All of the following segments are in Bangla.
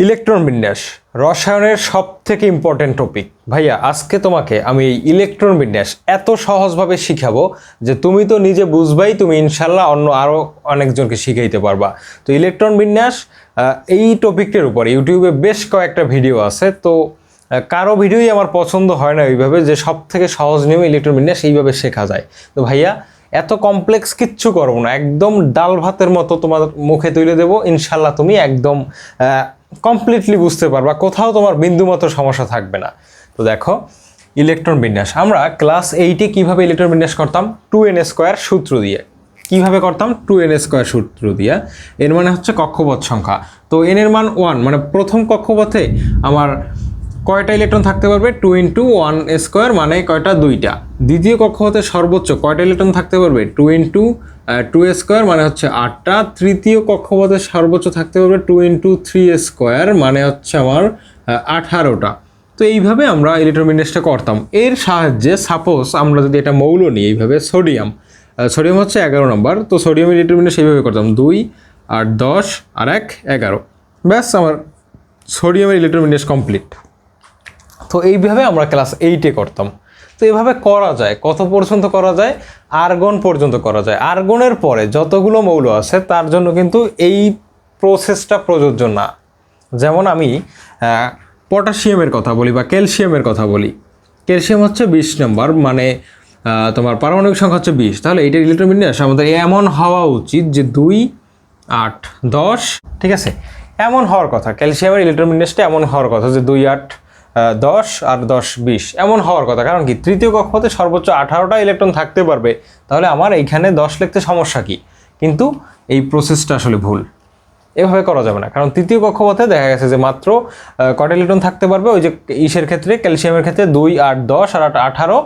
ইলেকট্রন বিন্যাস রসায়নের সবথেকে ইম্পর্টেন্ট টপিক। ভাইয়া আজকে তোমাকে আমি এই ইলেকট্রন বিন্যাস এত সহজভাবে শিখাবো যে তুমি তো নিজে বুঝবাই, তুমি ইনশাল্লাহ অন্য আরও অনেকজনকে শিখাইতে পারবা। তো ইলেকট্রন বিন্যাস এই টপিকটার উপর ইউটিউবে বেশ কয়েকটা ভিডিও আছে। তো কারো ভিডিওই আমার পছন্দ হয় না এইভাবে যে সব থেকে সহজ নিয়মে ইলেকট্রন বিন্যাস এইভাবে শেখা যায়। তো ভাইয়া এত কমপ্লেক্স কিচ্ছু করবো না, একদম ডাল ভাতের মতো তোমার মুখে তুলে দেবো, ইনশাল্লাহ তুমি একদম কমপ্লিটলি বুঝতে পারবা, কোথাও তোমার বিন্দুমাত্র সমস্যা থাকবে না। তো দেখো ইলেকট্রন বিন্যাস আমরা ক্লাস 8-এ কীভাবে ইলেকট্রন বিন্যাস করতাম, 2n² সূত্র দিয়ে। কিভাবে করতাম? 2n² সূত্র দিয়ে। এর মানে হচ্ছে কক্ষপথ সংখ্যা। তো n এর মান 1, মানে প্রথম কক্ষপথে আমার কয়টা ইলেকট্রন থাকতে পারবে? 2 × 1² মানে কয়টা? 2টা। দ্বিতীয় কক্ষপথে সর্বোচ্চ কয়টা ইলেকট্রন থাকতে পারবে? 2 × 2² মানে হচ্ছে 8টা। তৃতীয় কক্ষপথে সর্বোচ্চ থাকতে পারবে 2 × 3² মানে হচ্ছে আমার 18টা। তো এইভাবে আমরা ইলেকট্রন বিন্যাসটা করতাম। এর সাহায্যে সাপোজ আমরা যদি এটা মৌল নিই, এইভাবে সোডিয়াম হচ্ছে 11 নম্বর। তো সোডিয়ামের ইলেকট্রন বিন্যাস এইভাবে করতাম, 2 8 10 আর 1 11। ব্যাস, আমার সোডিয়ামের ইলেকট্রন বিন্যাস কমপ্লিট। তো এইভাবে আমরা ক্লাস 8-এ করতাম। তো এইভাবে করা যায়, কত পর্যন্ত করা যায়? আর্গন পর্যন্ত করা যায়। আর্গনের পরে যতগুলো মৌল আছে তার জন্য কিন্তু এই প্রসেসটা প্রযোজ্য না। যেমন আমি পটাশিয়ামের কথা বলি বা ক্যালসিয়ামের কথা বলি। ক্যালসিয়াম হচ্ছে 20 নম্বর, মানে তোমার পারমাণবিক সংখ্যা হচ্ছে 20। তাহলে এইটার ইলেকট্রন বিন্যাস আমাদের এমন হওয়া উচিত যে 2 8 10, ঠিক আছে? এমন হওয়ার কথা, ক্যালসিয়ামের ইলেকট্রন বিন্যাসটা এমন হওয়ার কথা যে 2 8 10 আর 10 20 এমন হওয়ার কথা। কারণ কি, তৃতীয় কক্ষপথে সর্বোচ্চ 18টা ইলেকট্রন থাকতে পারবে। তাহলে আমার এইখানে 10 লিখতে সমস্যা কি? কিন্তু এই প্রসেসটা আসলে ভুল, এভাবে করা যাবে না। কারণ তৃতীয় কক্ষপথে দেখা গেছে যে মাত্র কয়টা ইলেকট্রন থাকতে পারবে? ওই যে ইসের ক্ষেত্রে, ক্যালসিয়ামের ক্ষেত্রে 2 8 10 আর 8 18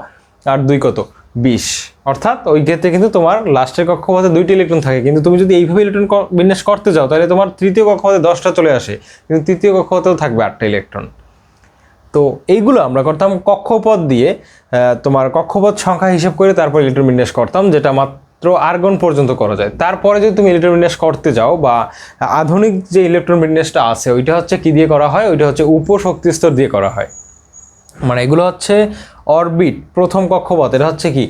আর 2 কত? 20। অর্থাৎ ওই ক্ষেত্রে কিন্তু তোমার লাস্টের কক্ষপথে 2টি ইলেকট্রন থাকে। কিন্তু তুমি যদি এইভাবে ইলেকট্রন বিন্যাস করতে যাও তাহলে তোমার তৃতীয় কক্ষপথে 10টা চলে আসে, কিন্তু তৃতীয় কক্ষপথেও থাকবে 8টা ইলেকট্রন। তো এইগুলো আমরা করতাম কক্ষপথ দিয়ে, তোমার কক্ষপথ সংখ্যা হিসেব করে তারপর ইলেকট্রন বিন্যাস করতাম, যেটা মাত্র আর্গন পর্যন্ত করা যায়। তারপরে যদি তুমি ইলেকট্রন বিন্যাস করতে যাও, বা আধুনিক যে ইলেকট্রন বিন্যাসটা আছে ওইটা হচ্ছে কি দিয়ে করা হয়? ওইটা হচ্ছে উপশক্তি স্তর দিয়ে করা হয়। মানে এগুলো হচ্ছে অরবিট, প্রথম কক্ষপথ এটা হচ্ছে কি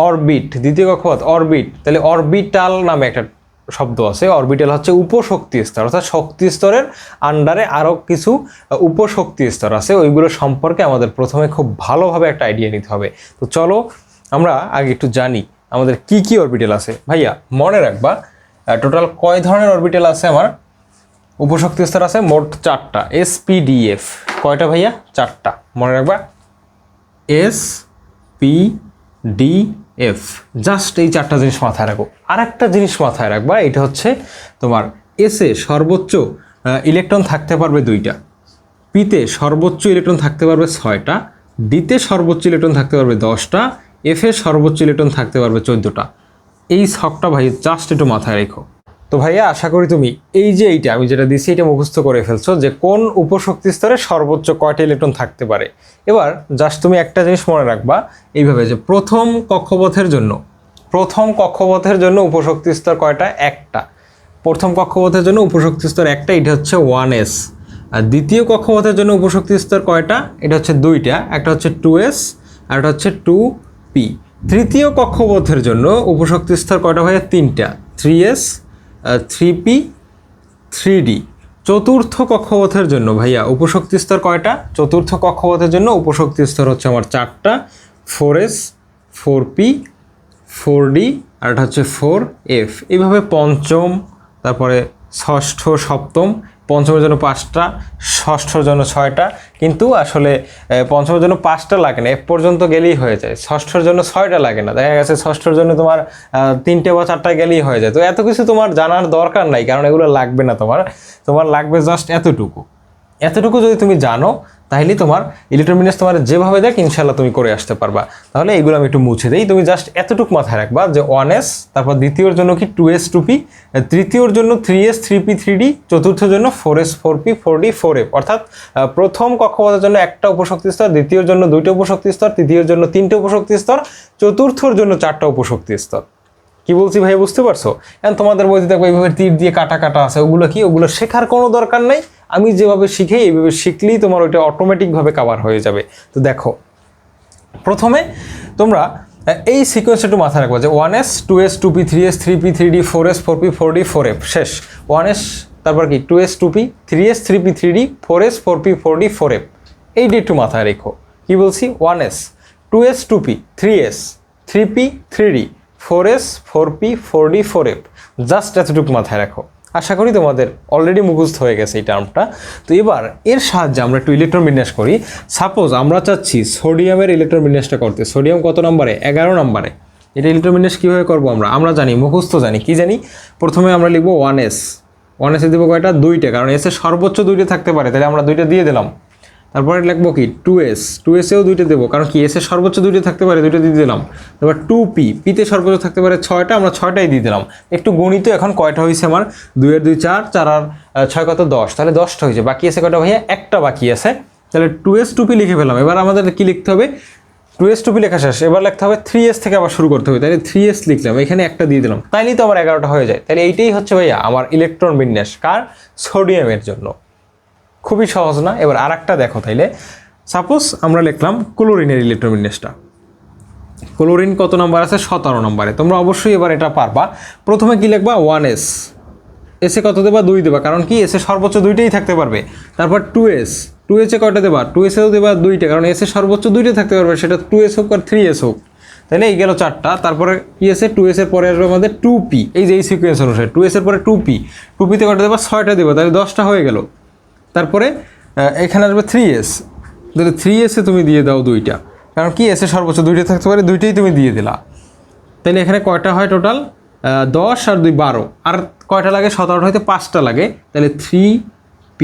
অরবিট, দ্বিতীয় কক্ষপথ অরবিট। তাহলে অরবিটাল নামে একটা শব্দ আছে। অরবিটাল হচ্ছে উপশক্তি স্তর, অর্থাৎ শক্তি স্তরের আন্ডারে আরও কিছু উপশক্তি স্তর আছে। ওইগুলো সম্পর্কে আমাদের প্রথমে খুব ভালোভাবে একটা আইডিয়া নিতে হবে। তো চলো আমরা আগে একটু জানি আমাদের কি কি অরবিটাল আছে। ভাইয়া মনে রাখবা, টোটাল কয় ধরনের অরবিটাল আছে? আমার উপশক্তি স্তর আছে মোট 4টা। SPDF কয়টা ভাইয়া? 4টা। মনে রাখবা, SPDF, জাস্ট এই 4টা জিনিস মাথায় রাখো। আর একটা জিনিস মাথায় রাখবা, এটা হচ্ছে তোমার এসে সর্বোচ্চ ইলেকট্রন থাকতে পারবে 2টা, পিতে সর্বোচ্চ ইলেকট্রন থাকতে পারবে 6টা, ডিতে সর্বোচ্চ ইলেকট্রন থাকতে পারবে 10টা, এফে সর্বোচ্চ ইলেকট্রন থাকতে পারবে 14টা। এই ছকটা ভাই জাস্ট একটু মাথায় রেখো। তো ভাইয়া আশা করি তুমি এই যে এইটা আমি যেটা দিচ্ছি এটা মুখস্থ করে ফেলছো, যে কোন উপশক্তি স্তরে সর্বোচ্চ কয়টা ইলেকট্রন থাকতে পারে। এবার জাস্ট তুমি একটা জিনিস মনে রাখবা এইভাবে, যে প্রথম কক্ষপথের জন্য উপশক্তি স্তর কয়টা? একটা। প্রথম কক্ষপথের জন্য উপশক্তি স্তর একটা, এটা হচ্ছে 1s। আর দ্বিতীয় কক্ষপথের জন্য উপশক্তি স্তর কয়টা? এটা হচ্ছে 2টা, একটা হচ্ছে 2s আর একটা হচ্ছে 2p। তৃতীয় কক্ষপথের জন্য উপশক্তি স্তর কয়টা ভাইয়া? 3টা, 3s 3p 3d। চতুর্থ কক্ষপথের জন্য ভাইয়া উপশক্তি স্তর কয়টা? চতুর্থ কক্ষপথের জন্য উপশক্তি স্তর হচ্ছে আমার 4টা, 4s 4p 4d আর এটা হচ্ছে 4f। এইভাবে পঞ্চম, তারপরে ষষ্ঠ, সপ্তম। পঞ্চমের জন্য 5টা, ষষ্ঠর জন্য 6টা। কিন্তু আসলে পঞ্চমের জন্য 5টা লাগে না, এ পর্যন্ত গেলেই হয়ে যায়। ষষ্ঠর জন্য 6টা লাগে না, দেখা গেছে ষষ্ঠর জন্য তোমার 3টে বা 4টা গেলেই হয়ে যায়। তো এত কিছু তোমার জানার দরকার নাই, কারণ এগুলো লাগবে না। তোমার লাগবে জাস্ট এতটুকু যদি তুমি জানো, তাহলে তোমার ইলেকট্রন বিন্যাস তোমার যেভাবে দেখ ইনশাল্লাহ তুমি করে আসতে পারবা। তাহলে এগুলো আমি একটু মুছে দিই, তুমি জাস্ট এতটুকু মাথায় রাখবা যে 1s, তারপর দ্বিতীয়র জন্য কি 2s 2p, তৃতীয়র জন্য 3s 3p 3d, চতুর্থের জন্য 4s 4p 4d 4f। অর্থাৎ প্রথম কক্ষপথের জন্য একটা উপশক্তি স্তর, দ্বিতীয়র জন্য 2টা উপশক্তি স্তর, তৃতীয়র জন্য 3টে উপশক্তি স্তর, চতুর্থর জন্য 4টা উপশক্তি স্তর। কি বলছি ভাই, বুঝতে পারছো? এখন তোমাদের বইতে দেখো এইভাবে তীর দিয়ে কাটা কাটা আছে, ওগুলো কি? ওগুলো শেখার কোনো দরকার নেই। আমি যেভাবে শিখে এইভাবে শিখলেই তোমার ওইটা অটোমেটিকভাবে কভার হয়ে যাবে। তো দেখো, প্রথমে তোমরা এই সিকোয়েন্সটা একটু মাথায় রাখবো যে 1s 2s 2p 3s 3p 3d 4s 4p 4d 4f শেষ। 1s তারপর কি 2s 2p 3s 3p 3d 4s 4p 4d 4f, এইটা একটু মাথায় রেখো। কি বলছি? 1s 2s 2p 3s 3p 3d 4s 4p 4d 4f, just এতটুকু মাথায় রাখো। আশা করি তোমাদের অলরেডি মুখস্থ হয়ে গেছে এই টার্মটা। তো এবার এর সাহায্যে আমরা একটু ইলেকট্রন বিন্যাস করি। সাপোজ আমরা চাচ্ছি সোডিয়ামের ইলেকট্রন বিন্যাসটা করতে। সোডিয়াম কত নম্বরে? 11 নম্বরে। এটা ইলেকট্রন বিন্যাস কীভাবে করবো আমরা জানি, মুখস্থ জানি। কি জানি? প্রথমে আমরা লিখবো 1s। 1s-এ দেবো কয়টা? 2টা, কারণ এসে সর্বোচ্চ 2টা থাকতে পারে, তাহলে আমরা 2টা দিয়ে দিলাম। তারপরে লিখবো কি 2s, 2s-এও 2টা দেবো, কারণ কি এসে সর্বোচ্চ 2টা থাকতে পারে, 2টা দিয়ে দিলাম। তারপর 2p, p-তে সর্বোচ্চ থাকতে পারে 6টা, আমরা 6টাই দিয়ে দিলাম। একটু গণিত এখন কয়টা হয়েছে আমার? 2 আর 2 4, 4 আর 6 কত? 10, তাহলে 10টা হয়েছে। বাকি আছে কয়টা ভাইয়া? একটা বাকি আছে। তাহলে 2s 2p লিখে ফেলাম। এবার আমাদের কি লিখতে হবে? 2s 2p লেখা শেষ, এবার লিখতে হবে 3s থেকে আবার শুরু করতে হবে। তাহলে 3s লিখলাম, এখানে একটা দিয়ে দিলাম, তাইলেই তো আবার 11টা হয়ে যায়। তাহলে এইটাই হচ্ছে ভাইয়া আমার ইলেকট্রন বিন্যাস। কার? সোডিয়ামের জন্য। খুবই সহজ না? এবার আর একটা দেখো। তাইলে সাপোজ আমরা লিখলাম ক্লোরিনের ইলেকট্রন বিন্যাসটা। ক্লোরিন কত নম্বর আছে? 17 নম্বরে। তোমরা অবশ্যই এবার এটা পারবা। প্রথমে কি লিখবা? 1s, এসে কত দেবা? 2 দেবা, কারণ কি এসে সর্বোচ্চ 2টাই থাকতে পারবে। তারপর 2s, 2s-এ কয়টা দেবা? 2s-এও দেবা 2টা, কারণ এসে সর্বোচ্চ 2টা থাকতে পারবে, সেটা 2s হোক আর 3s হোক। তাহলে এই গেল 4টা। তারপরে কি আছে? 2s-এর পরে আসবে আমাদের 2p, এই যে এই সিকোয়েন্স অনুসারে 2s-এর পরে 2p, 2p-তে কয়টা দেবা? 6টা দেবা, তাহলে 10টা হয়ে গেল। তারপরে এখানে আসবে 3s, তাহলে 3s-এ তুমি দিয়ে দাও 2টা, কারণ কি এসে সর্বোচ্চ 2টা থাকতে পারে, 2টাই তুমি দিয়ে দিলা। তাহলে এখানে কয়টা হয় টোটাল? 10 আর 2 12, আর কয়টা লাগে? 17টা হইতে 5টা লাগে। তাহলে 3p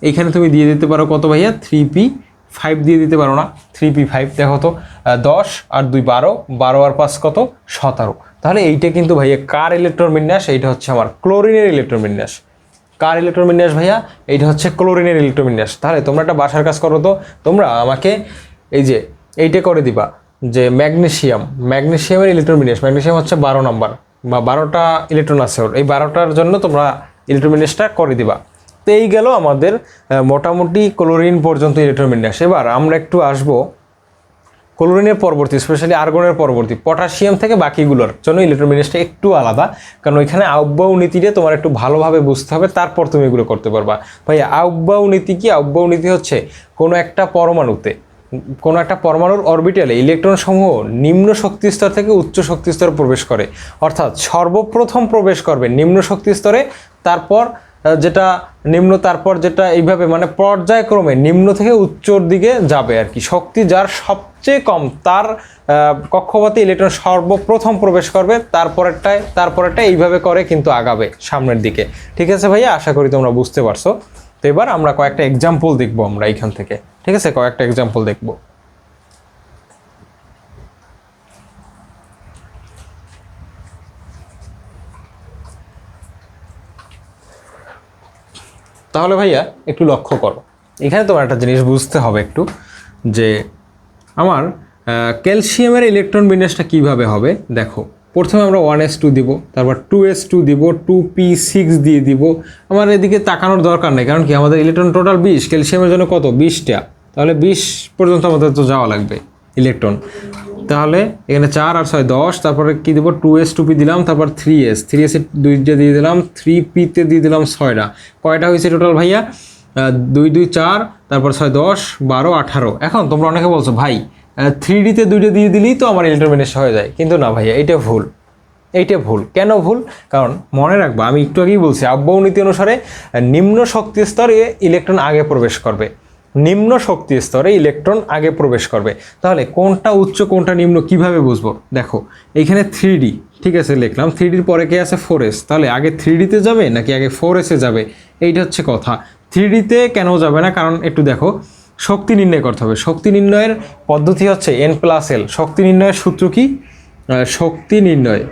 এইখানে তুমি দিয়ে দিতে পারো কত ভাইয়া? 3p 5 দিয়ে দিতে পারো না? 3p 5 দেখো তো, 10 আর 2 12, 12 আর 5 কত? 17। তাহলে এইটা কিন্তু ভাইয়া কার ইলেকট্রন বিন্যাস? এইটা হচ্ছে আমার ক্লোরিনের ইলেকট্রন বিন্যাস। কার ইলেকট্রন বিন্যাস ভাইয়া? এইটা হচ্ছে ক্লোরিনের ইলেকট্রন বিন্যাস। তাহলে তোমরা একটা বাসার কাজ করো তো, তোমরা আমাকে এই যে এইটা করে দিবা যে ম্যাগনেসিয়ামের ইলেকট্রন বিন্যাস। ম্যাগনেসিয়াম হচ্ছে 12 নম্বর, বা 12টা ইলেকট্রন আছে ওর, এই 12টার জন্য তোমরা ইলেকট্রন বিন্যাসটা করে দিবা। তো এই গেল আমাদের মোটামুটি ক্লোরিন পর্যন্ত ইলেকট্রন বিন্যাস। এবার আমরা একটু আসবো ক্লোরিনের পরবর্তী, স্পেশালি আর্গনের পরবর্তী পটাশিয়াম থেকে বাকিগুলোর জন্য ইলেকট্রন বিন্যাসটা একটু আলাদা, কারণ ওইখানে আউটবাউ নীতিটা তোমার একটু ভালোভাবে বুঝতে হবে, তারপর তুমি এগুলো করতে পারবা। ভাইয়া আউটবাউ নীতি কি? আউটবাউ নীতি হচ্ছে কোনো একটা পরমাণুতে, কোনো একটা পরমাণুর অরবিটালে ইলেকট্রন সমূহ নিম্ন শক্তি স্তর থেকে উচ্চ শক্তি স্তরে প্রবেশ করে। অর্থাৎ সর্বপ্রথম প্রবেশ করবে নিম্ন শক্তি স্তরে, তারপর যেটা নিম্ন, তারপর যেটা, এইভাবে মানে পর্যায়ক্রমে নিম্ন থেকে উচ্চর দিকে যাবে আর কি। শক্তি যার সবচেয়ে কম তার কক্ষপথে ইলেকট্রন সর্বপ্রথম প্রবেশ করবে, তারপরেরটা এইভাবে করে কিন্তু আগাবে সামনের দিকে। ঠিক আছে ভাইয়া? আশা করি তোমরা বুঝতে পারছো। তো এবার আমরা কয়েকটা এক্সাম্পল দেখবো আমরা এইখান থেকে। ঠিক আছে, কয়েকটা এক্সাম্পল দেখবো। তাহলে ভাইয়া একটু লক্ষ্য করো, এখানে তোমার একটা জিনিস বুঝতে হবে একটু, যে আমার ক্যালসিয়ামের ইলেকট্রন বিন্যাসটা কিভাবে হবে। দেখো, প্রথমে আমরা 1s2 দিব, তারপর 2s2 দিব, 2p6 দিয়ে দিব। আমার এদিকে তাকানোর দরকার নেই, কারণ কি আমাদের ইলেকট্রন টোটাল 20, ক্যালসিয়ামের জন্য কত? 20টা। তাহলে 20 পর্যন্ত আমাদের তো যাওয়া লাগবে ইলেকট্রন। তাহলে এখানে 4 আর 6 10, তারপরে কি দেবো? 2s 2p দিলাম, তারপর 3s 3s-এ 2টা দিয়ে দিলাম, 3p-তে দিয়ে দিলাম 6টা। কয়টা হয়েছে টোটাল ভাইয়া? 2 2 4, তারপর 6 10 12 18। এখন তোমরা অনেকে বলছো ভাই 3d-তে 2টা দিয়ে দিলেই তো আমার ইলেকট্রন বিন্যাস হয়ে যায়, কিন্তু না ভাইয়া, এইটা ভুল। এইটা ভুল। কেন ভুল? কারণ মনে রাখবা, আমি একটু আগেই বলছি আউটবাউ নীতি অনুসারে নিম্ন শক্তি স্তরে ইলেকট্রন আগে প্রবেশ করবে, নিম্ন শক্তি স্তরে ইলেকট্রন আগে প্রবেশ করবে। তাহলে কোনটা উচ্চ কোনটা নিম্ন কিভাবে বুঝবো? দেখো, এইখানে 3d, ঠিক আছে লিখলাম, 3d-র পরে কে আছে? 4s। তাহলে আগে 3d-তে যাবে নাকি আগে 4s-এ যাবে? এইটা হচ্ছে কথা। 3d-তে কেন যাবে না? কারণ একটু দেখো, শক্তি নির্ণয় করতে হবে। শক্তি নির্ণয়ের পদ্ধতি হচ্ছে n+l। শক্তি নির্ণয়ের সূত্র কি? শক্তি নির্ণয়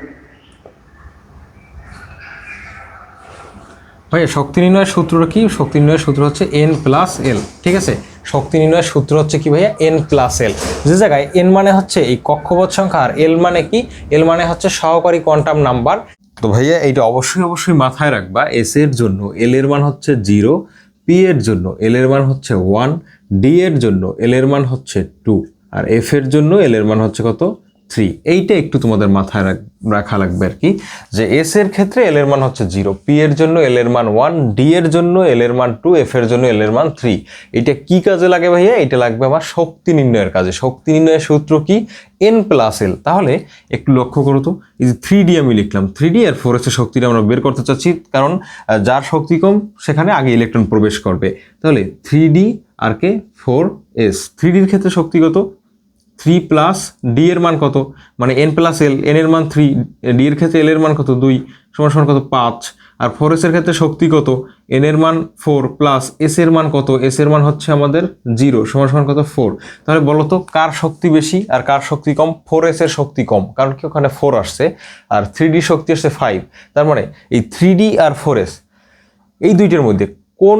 ভাইয়া, শক্তি নির্ণয়ের সূত্রটা কি? শক্তি নির্ণয়ের সূত্র হচ্ছে n+l। ঠিক আছে, শক্তি নির্ণয়ের সূত্র হচ্ছে কি ভাইয়া? n+l। যে জায়গায় n মানে হচ্ছে এই কক্ষপথ সংখ্যা, আর l মানে কি? l মানে হচ্ছে সহকারী কোয়ান্টাম নাম্বার। তো ভাইয়া এইটা অবশ্যই মাথায় রাখবা, s এর জন্য l এর মান হচ্ছে 0, p পি এর জন্য এল এর মান হচ্ছে 1, ডি এর জন্য এল এর মান হচ্ছে 2, আর এফ এর জন্য এল এর মান হচ্ছে কত 3। এইটা একটু তোমাদের মাথায় রাখা লাগবে আর কি, যে এস এর ক্ষেত্রে এল এর মান হচ্ছে 0, পি এর জন্য এল এর মান 1, ডি এর জন্য এল এর মান 2, এফ এর জন্য এল এর মান 3। এটা কি কাজে লাগে ভাইয়া? এটা লাগবে আমার শক্তি নির্ণয়ের কাজে। শক্তি নির্ণয়ের সূত্র কি? N plus L. তাহলে একটু লক্ষ্য করো তো, এই যে 3D আমি লিখলাম, 3D আর 4s এর শক্তিটা আমরা বের করতে চাচ্ছি, কারণ যার শক্তি কম সেখানে আগে ইলেকট্রন প্রবেশ করবে। তাহলে 3D আর কে 4s, 3D এর ক্ষেত্রে শক্তি কত? 3 প্লাস ডি এর মান কত, মানে এন প্লাস এল, এন এর মান 3, ডি এর ক্ষেত্রে এল এর মান কত 2 সমান সমান কত 5, আর 4s এর ক্ষেত্রে শক্তি কত? এন এর মান 4 প্লাস এস এর মান কত? এস এর মান হচ্ছে আমাদের 0 সমান সমান কত 4। তাহলে বলো তো কার শক্তি বেশি আর কার শক্তি কম? 4s এর শক্তি কম, কারণ কি ওখানে 4 আসছে, আর 3D শক্তি আসছে 5। তার মানে এই 3D আর 4s এই দুইটার মধ্যে কোন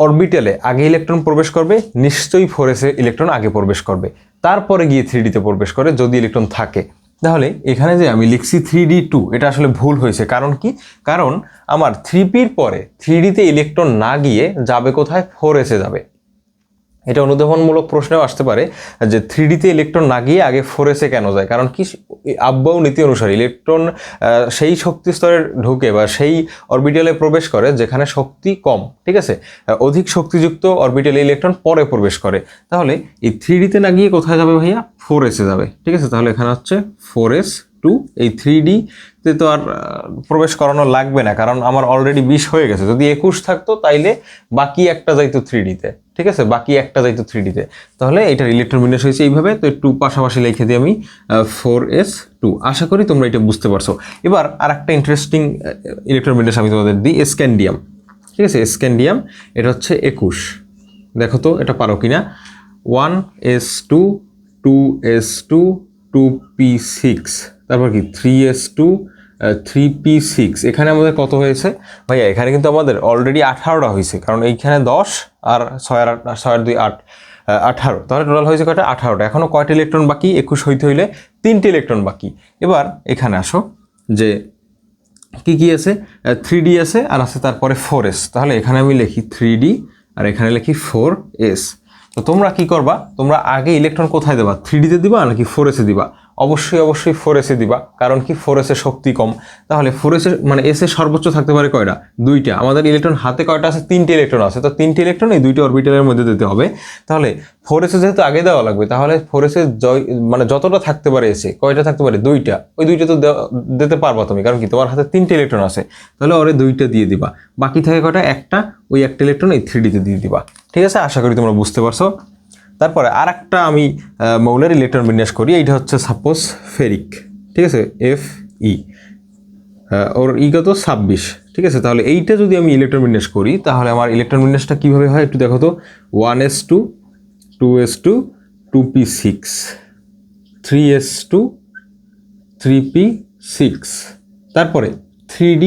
অরবিটালে আগে ইলেকট্রন প্রবেশ করবে? নিশ্চয়ই 4s এ ইলেকট্রন আগে প্রবেশ করবে, তারপরে গিয়ে 3D তে প্রবেশ করে যদি ইলেকট্রন থাকে। তাহলে এখানে যে আমি লিখছি 3D2, এটা আসলে ভুল হয়েছে। কারণ কি? কারণ আমার 3p এর পরে 3D তে ইলেকট্রন না গিয়ে যাবে কোথায়? 4s এ যাবে। এটা অনুধাবনমূলক প্রশ্নেও আসতে পারে যে 3D তে ইলেকট্রন না গিয়ে আগে 4s এ কেন যায়? কারণ কি? আব্বাউ নীতি অনুসারে ইলেকট্রন সেই শক্তি স্তরে ঢুকে বা সেই অরবিটালে প্রবেশ করে যেখানে শক্তি কম, ঠিক আছে? অধিক শক্তিযুক্ত অরবিটালে ইলেকট্রন পরে প্রবেশ করে। তাহলে এই 3D তে না গিয়ে কোথায় যাবে ভাইয়া? 4s এ যাবে, ঠিক আছে? তাহলে এখানে হচ্ছে 4s2। এই 3D তে তো আর প্রবেশ করানো লাগবে না, কারণ আমার অলরেডি 20 হয়ে গেছে। যদি 21 থাকতো তাইলে বাকি একটা যাইতো 3D তে, ঠিক আছে? বাকি একটা যাইতো 3D তে। তাহলে এটার ইলেকট্রন বিন্যাস হয়েছে এইভাবে। তো একটু পাশাপাশি লিখে দিই আমি 4s2। আশা করি তোমরা এটা বুঝতে পারছো। এবার আর একটা ইন্টারেস্টিং ইলেকট্রন বিন্যাস আমি তোমাদের দিই, স্ক্যান্ডিয়াম, ঠিক আছে? স্ক্যান্ডিয়াম এটা হচ্ছে 21। দেখো তো এটা পারো কিনা। 1s2, 2s2, 2p6, তারপর কি 3s2, 3p6। এখানে আমাদের কত হয়েছে ভাইয়া? এখানে কিন্তু আমাদের অলরেডি 18টা হয়েছে, কারণ এইখানে 10 আর 6 আর 6 আর 2 8, 18। তাহলে টোটাল হয়েছে কয়টা? 18টা। এখনও কয়টা ইলেকট্রন বাকি? 21 হইতে হইলে 3টে ইলেকট্রন বাকি। এবার এখানে আসো যে কি কি আছে? 3D আছে আর আছে তারপরে 4s। তাহলে এখানে আমি লিখি 3D আর এখানে লিখি 4s। তো তোমরা কি করবা? তোমরা আগে ইলেকট্রন কোথায় দেবা? 3D তে দিবা নাকি 4s এ দিবা? অবশ্যই 4s এ দিবা, কারণ কি? 4s এর শক্তি কম। তাহলে 4s এর মানে s এর সর্বোচ্চ থাকতে পারে কয়টা? 2টা। আমাদের ইলেকট্রন হাতে কয়টা আছে? 3টে ইলেকট্রন আছে। তো 3টে ইলেকট্রন এই 2টা অরবিটালের মধ্যে দিতে হবে। তাহলে 4s এ যেহেতু আগে দেওয়া লাগবে, তাহলে 4s এর মানে যতটা থাকতে পারে এসে কয়টা থাকতে পারে? 2টা। ওই 2টা তো দিতে পারবা তুমি, কারণ কি? তোমার হাতে 3টে ইলেকট্রন আছে। তাহলে ওরে 2টা দিয়ে দিবা। বাকি থাকে কয়টা? একটা। ওই একটা ইলেকট্রন এই 3D তে দিয়ে দিবা, ঠিক আছে? আশা করি তোমরা বুঝতে পারছো। তারপরে আর একটা আমি মৌলের ইলেকট্রন বিন্যাস করি। এইটা হচ্ছে সাপোজ ফেরিক, ঠিক আছে? Fe, ওর কত? 26, ঠিক আছে? তাহলে এইটা যদি আমি ইলেকট্রন বিন্যাস করি, তাহলে আমার ইলেকট্রন বিন্যাসটা কীভাবে হয় একটু দেখো তো। 1s2, 2s2, 2p6, 3s2, 3p6, তারপরে 3D,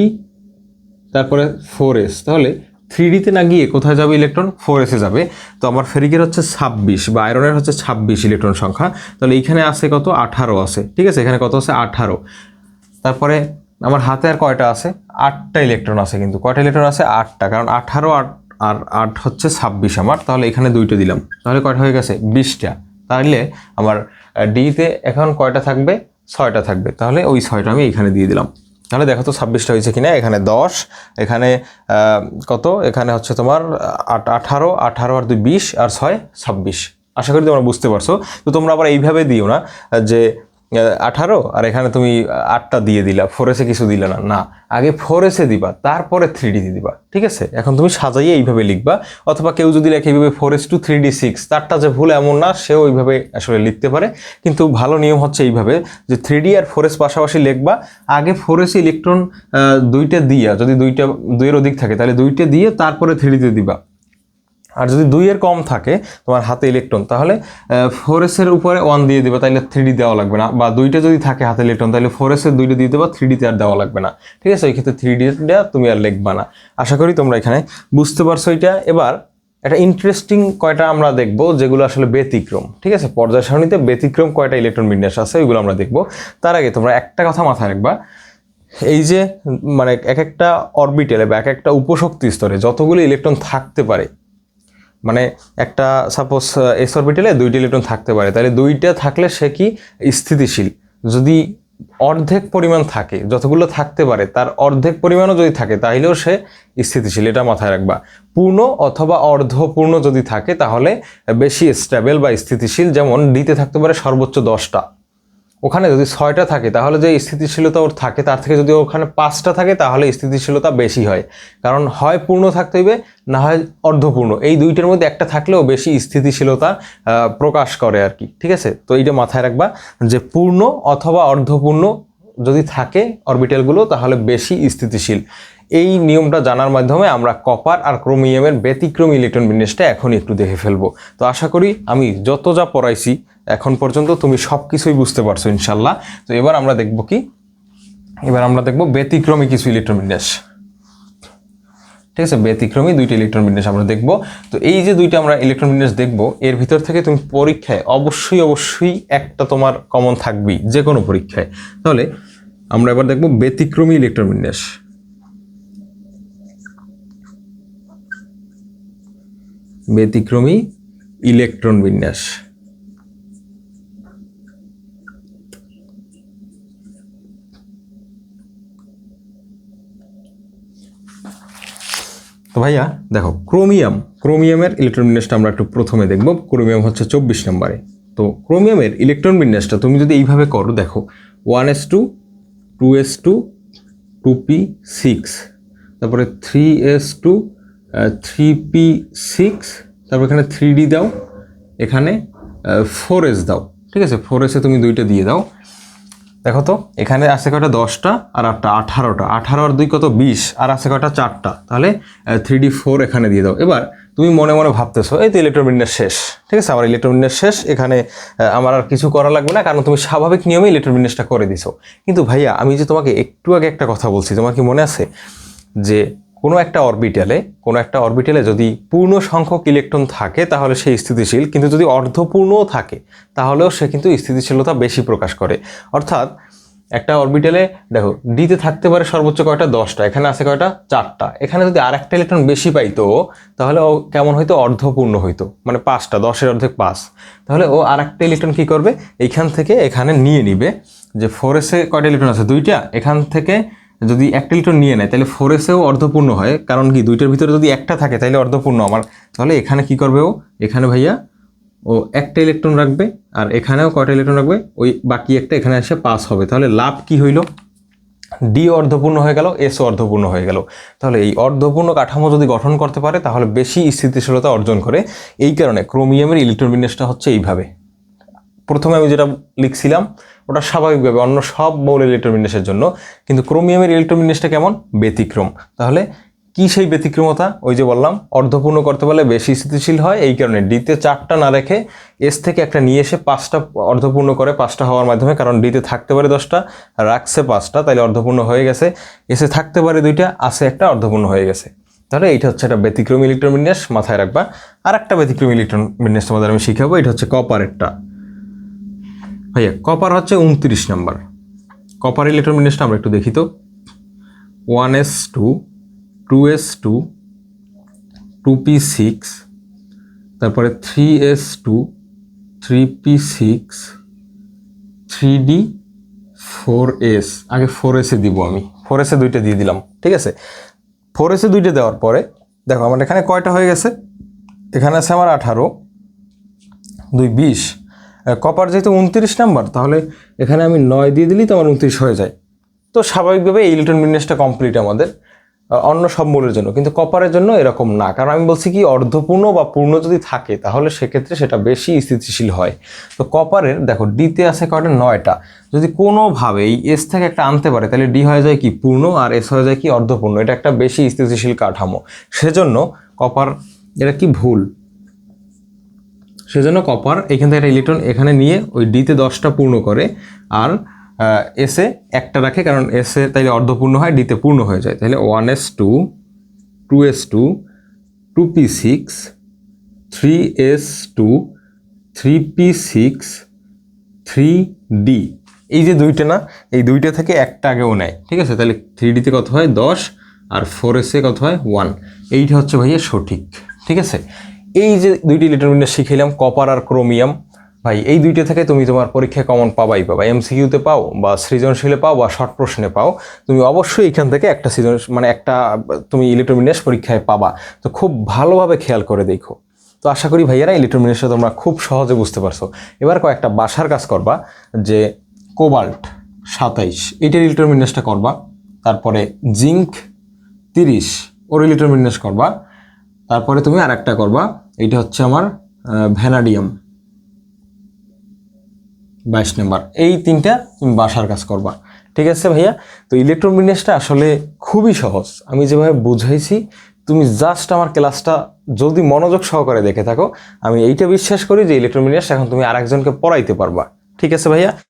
তারপরে 4s। তাহলে 3D তে না গিয়ে কোথায় যাবে ইলেকট্রন? 4s এ যাবে। তো আমার ফেরিকের হচ্ছে 26 বা আয়রনের হচ্ছে 26 ইলেকট্রন সংখ্যা। তাহলে এইখানে আছে কত? 18 আছে, ঠিক আছে? এখানে কত আছে? 18। তারপরে আমার হাতে আর কয়টা আছে? 8টা ইলেকট্রন আছে। কিন্তু কয়টা ইলেকট্রন আছে? 8টা, কারণ 18 আর 8 হচ্ছে 26 আমার। তাহলে এখানে 2টা দিলাম, তাহলে কয়টা হয়ে গেছে? 20টা। তাহলে আমার ডিতে এখন কয়টা থাকবে? 6টা থাকবে। তাহলে ওই 6টা আমি এখানে দিয়ে দিলাম। তাহলে দেখো তো 26টা হয়েছে কিনা। এখানে 10, এখানে কত? এখানে হচ্ছে তোমার 18, আর 2 20, আর 6 26। আশা করি তোমরা বুঝতে পারছো। তো তোমরা আবার এইভাবে দিও না যে 18 আর এখানে তুমি 8টা দিয়ে দিলা, 4s এ কিছু দিলে না। না, আগে 4s এ দিবা, তারপরে 3D দিয়ে দিবা, ঠিক আছে? এখন তুমি সাজাইয়ে এইভাবে লিখবা, অথবা কেউ যদি লেখে এইভাবে 4s2 3d6, তারটা যে ভুল এমন না, সেও ওইভাবে আসলে লিখতে পারে। কিন্তু ভালো নিয়ম হচ্ছে এইভাবে যে 3D আর 4s পাশাপাশি লিখবা। আগে 4s ইলেকট্রন 2টা দিয়া, যদি 2-এর অধিক থাকে তাহলে 2টা দিয়ে তারপরে 3D তে দিবা। আর যদি 2-এর কম থাকে তোমার হাতে ইলেকট্রন, তাহলে 4s এর উপরে 1 দিয়ে দেবে, তাহলে 3D দেওয়া লাগবে না। বা 2টা যদি থাকে হাতে ইলেকট্রন, তাহলে 4s এর 2টা দিয়ে দেবা, 3D তে আর দেওয়া লাগবে না, ঠিক আছে? ওই ক্ষেত্রে 3D টা তুমি আর লিখবা না। আশা করি তোমরা এখানে বুঝতে পারছো এটা। এবার একটা ইন্টারেস্টিং কয়টা আমরা দেখবো যেগুলো আসলে ব্যতিক্রম, ঠিক আছে? পর্যায় সারণীতে ব্যতিক্রম কয়টা ইলেকট্রন বিন্যাস আছে ওইগুলো আমরা দেখবো। তার আগে তোমরা একটা কথা মাথায় রাখবা, এই যে মানে এক একটা অরবিটালে বা এক একটা উপশক্তি স্তরে যতগুলো ইলেকট্রন থাকতে পারে, মানে একটা সাপোজ এস অরবিটালে 2টি ইলেকট্রন থাকতে পারে, তাহলে 2টা থাকলে সে কি স্থিতিশীল। যদি অর্ধেক পরিমাণ থাকে, যতগুলো থাকতে পারে তার অর্ধেক পরিমাণও যদি থাকে তাহলেও সে স্থিতিশীল, এটা মাথায় রাখবা। পূর্ণ অথবা অর্ধপূর্ণ যদি থাকে তাহলে বেশি স্টেবল বা স্থিতিশীল। যেমন ডিতে থাকতে পারে সর্বোচ্চ 10টা, ওখানে যদি 6টা থাকে তাহলে যে স্থিতিশীলতা ওর থাকে তার থেকে যদি ওখানে 5টা থাকে তাহলে স্থিতিশীলতা বেশি হয়। কারণ হয় পূর্ণ থাকতে হইবে, না হয় অর্ধপূর্ণ, এই দুইটার মধ্যে একটা থাকলেও বেশি স্থিতিশীলতা প্রকাশ করে আর কি। ঠিক আছে, তো এইটা মাথায় রাখবা যে পূর্ণ অথবা অর্ধপূর্ণ যদি থাকে অরবিটালগুলো তাহলে বেশি স্থিতিশীল। এই নিয়মটা জানার মাধ্যমে আমরা কপার আর ক্রোমিয়ামের ব্যতিক্রমী ইলেকট্রন বিন্যাসটা এখনই একটু দেখে ফেলবো। তো আশা করি আমি যত যা পড়াইছি এখন পর্যন্ত তুমি সব কিছুই বুঝতে পারছো ইনশাল্লাহ। তো এবার আমরা দেখব কি, এবার আমরা দেখব ব্যতিক্রমী কিছু ইলেকট্রন বিন্যাস। ঠিক আছে, ব্যতিক্রমী 2টি ইলেকট্রন বিন্যাস আমরা দেখব। তো এই যে 2টা আমরা ইলেকট্রন বিন্যাস দেখব, এর ভিতর থেকে তুমি পরীক্ষায় অবশ্যই একটা তোমার কমন থাকবেই, যে কোনো পরীক্ষায়। তাহলে আমরা এবার দেখব ব্যতিক্রমী ইলেকট্রন বিন্যাস। ব্যতিক্রমী ইলেকট্রন বিন্যাস। তো ভাইয়া দেখো, ক্রোমিয়ামের ইলেকট্রন বিন্যাসটা আমরা একটু প্রথমে দেখব। ক্রোমিয়াম হচ্ছে 24 নম্বরে। তো ক্রোমিয়ামের ইলেকট্রন বিন্যাসটা তুমি যদি এইভাবে করো, দেখো 1s2 2s2 2p6, তারপরে 3s2 3p6, তারপর এখানে 3d দাও, এখানে 4s দাও। ঠিক আছে, 4s-এ তুমি 2টা দিয়ে দাও। দেখো তো এখানে আছে কয়টা, 10টা আর 8টা 18টা, 18 আর 2 কত 20, আর আছে কয়টা 4টা, তাহলে 3d4 এখানে দিয়ে দাও। এবার তুমি মনে মনে ভাবতেছো এই তো ইলেকট্রন বিন্যাস শেষ। ঠিক আছে, আমার ইলেকট্রন বিন্যাস শেষ, এখানে আমার আর কিছু করা লাগবে না, কারণ তুমি স্বাভাবিক নিয়মে ইলেকট্রন বিন্যাসটা করে দিছো। কিন্তু ভাইয়া আমি যে তোমাকে একটু আগে একটা কথা বলছি, তোমার কি মনে আছে যে কোনো একটা অরবিটালে যদি পূর্ণ সংখ্যক ইলেকট্রন থাকে তাহলে সে স্থিতিশীল, কিন্তু যদি অর্ধপূর্ণও থাকে তাহলেও সে কিন্তু স্থিতিশীলতা বেশি প্রকাশ করে। অর্থাৎ একটা অরবিটালে দেখো ডিতে থাকতে পারে সর্বোচ্চ কয়টা, 10টা, এখানে আছে কয়টা 4টা, এখানে যদি আরেকটা ইলেকট্রন বেশি পাইতো তাহলে ও কেমন হইতো, অর্ধপূর্ণ হইতো, মানে 5টা, 10-এর অর্ধেক 5, তাহলে ও আরেকটা ইলেকট্রন কি করবে, এইখান থেকে এখানে নিয়ে নিবে। যে 4s-এ কয়টা ইলেকট্রন আছে, 2টা, এখান থেকে যদি একটা ইলেকট্রন নিয়ে নেয় তাহলে 4s-এও অর্ধপূর্ণ হয়, কারণ কি 2টার ভিতরে যদি একটা থাকে তাহলে অর্ধপূর্ণ আমার। তাহলে এখানে কি করবে ও, এখানে ভাইয়া ও একটা ইলেকট্রন রাখবে, আর এখানেও কয়টা ইলেকট্রন রাখবে, ওই বাকি একটা এখানে এসে পাস হবে। তাহলে লাভ কি হইল, ডি অর্ধপূর্ণ হয়ে গেল, এসও অর্ধপূর্ণ হয়ে গেল। তাহলে এই অর্ধপূর্ণ কাঠামো যদি গঠন করতে পারে তাহলে বেশি স্থিতিশীলতা অর্জন করে। এই কারণে ক্রোমিয়ামের ইলেকট্রন বিন্যাসটা হচ্ছে এইভাবে। প্রথমে আমি যেটা লিখছিলাম ওটা স্বাভাবিকভাবে অন্য সব মৌলের ইলেকট্রন বিন্যাসের জন্য, কিন্তু ক্রোমিয়ামের ইলেকট্রন বিন্যাসটা কেমন, ব্যতিক্রম। তাহলে কি সেই ব্যতিক্রমতা, ওই যে বললাম অর্ধপূর্ণ করতে পারলে বেশি স্থিতিশীল হয়, এই কারণে ডিতে 4টা না রেখে এস থেকে একটা নিয়ে এসে 5টা অর্ধপূর্ণ করে, 5টা হওয়ার মাধ্যমে, কারণ ডিতে থাকতে পারে 10টা, রাখছে 5টা, তাইলে অর্ধপূর্ণ হয়ে গেছে। এসে থাকতে পারে 2টা, আছে একটা, অর্ধপূর্ণ হয়ে গেছে। তাহলে এইটা হচ্ছে একটা ব্যতিক্রমী ইলেকট্রন বিন্যাস, মাথায় রাখবা। আর একটা ব্যতিক্রমী ইলেকট্রন বিন্যাস তোমাদের আমি শিখাবো, এটা হচ্ছে কপারেরটা। ভাইয়া কপার হচ্ছে 29 নাম্বার। কপার ইলেকট্রন বিন্যাসটা আমরা একটু দেখি তো। 1s2 2s2 2p6, তারপরে 3s2 3p6 3d4s, আগে 4s-এ দিব, আমি 4s-এ 2টা দিয়ে দিলাম। ঠিক আছে, 4s-এ 2টা দেওয়ার পরে দেখো আমার এখানে কয়টা হয়ে গেছে, এখানে আছে আমার 18, 2 20, কপার যেহেতু 29 নাম্বার তাহলে এখানে আমি 9 দিয়ে দিলেই তো আমার 29 হয়ে যায়। তো স্বাভাবিকভাবে এই ইলেকট্রন বিন্যাসটা কমপ্লিট আমাদের অন্য সব মৌলের জন্য, কিন্তু কপারের জন্য এরকম না, কারণ আমি বলছি কি অর্ধপূর্ণ বা পূর্ণ যদি থাকে তাহলে সেক্ষেত্রে সেটা বেশি স্থিতিশীল হয়। তো কপারের দেখো ডিতে আছে কয়টা, 9টা, যদি কোনোভাবে এই এস থেকে একটা আনতে পারে তাহলে ডি হয়ে যায় কি পূর্ণ, আর এস হয়ে যায় কি অর্ধপূর্ণ, এটা একটা বেশি স্থিতিশীল কাঠামো। সেজন্য কপার, এটা কি ভুল, সেজন্য কপার এখান থেকে একটা ইলেকট্রন এখানে নিয়ে ওই ডিতে 10টা পূর্ণ করে, আর এসে একটা রাখে, কারণ এসে তাইলে অর্ধপূর্ণ হয়, ডিতে পূর্ণ হয়ে যায়। তাহলে 1s2 2s2 2p6 3s2 3p6 3d, এই যে 2টা না, এই 2টা থেকে একটা আগেও নেয়। ঠিক আছে, তাহলে 3d-তে কত হয় 10, আর 4s-এ কত হয় 1। এইটা হচ্ছে ভাইয়া সঠিক। ঠিক আছে, এই যে দুইটি ইলেকট্রন বিন্যাস শিখাইলাম, কপার আর ক্রোমিয়াম, ভাই এই দুইটা থেকে তুমি তোমার পরীক্ষায় কমন পাবা, এমসিকিউতে পাও বা সৃজনশীলে পাও বা শর্ট প্রশ্নে পাও, তুমি অবশ্যই এখান থেকে একটা মানে একটা তুমি ইলেকট্রন বিন্যাস পরীক্ষায় পাবা। তো খুব ভালোভাবে খেয়াল করে দেখো। তো আশা করি ভাইয়ারা ইলেকট্রন বিন্যাসটা তোমরা খুব সহজে বুঝতে পারছো। এবার কয়েকটা বাসার কাজ করবা, যে কোবাল্ট 27 এইটার ইলেকট্রন বিন্যাসটা করবা, তারপরে জিঙ্ক 30 ওর ইলেকট্রন বিন্যাস করবা, তারপরে তুমি আর একটা করবা, এইটা হচ্ছে আমার ভ্যানাডিয়াম 22 নাম্বার। এই তিনটা তুমি বাসার কাজ করবা, ঠিক আছে ভাইয়া? তো ইলেকট্রন বিন্যাসটা আসলে খুবই সহজ, আমি যেভাবে বুঝাইছি তুমি জাস্ট আমার ক্লাসটা যদি মনোযোগ সহকারে দেখে থাকো, আমি এইটা বিশ্বাস করি যে ইলেকট্রন বিন্যাস এখন তুমি আরেকজনকে পড়াইতে পারবা, ঠিক আছে ভাইয়া?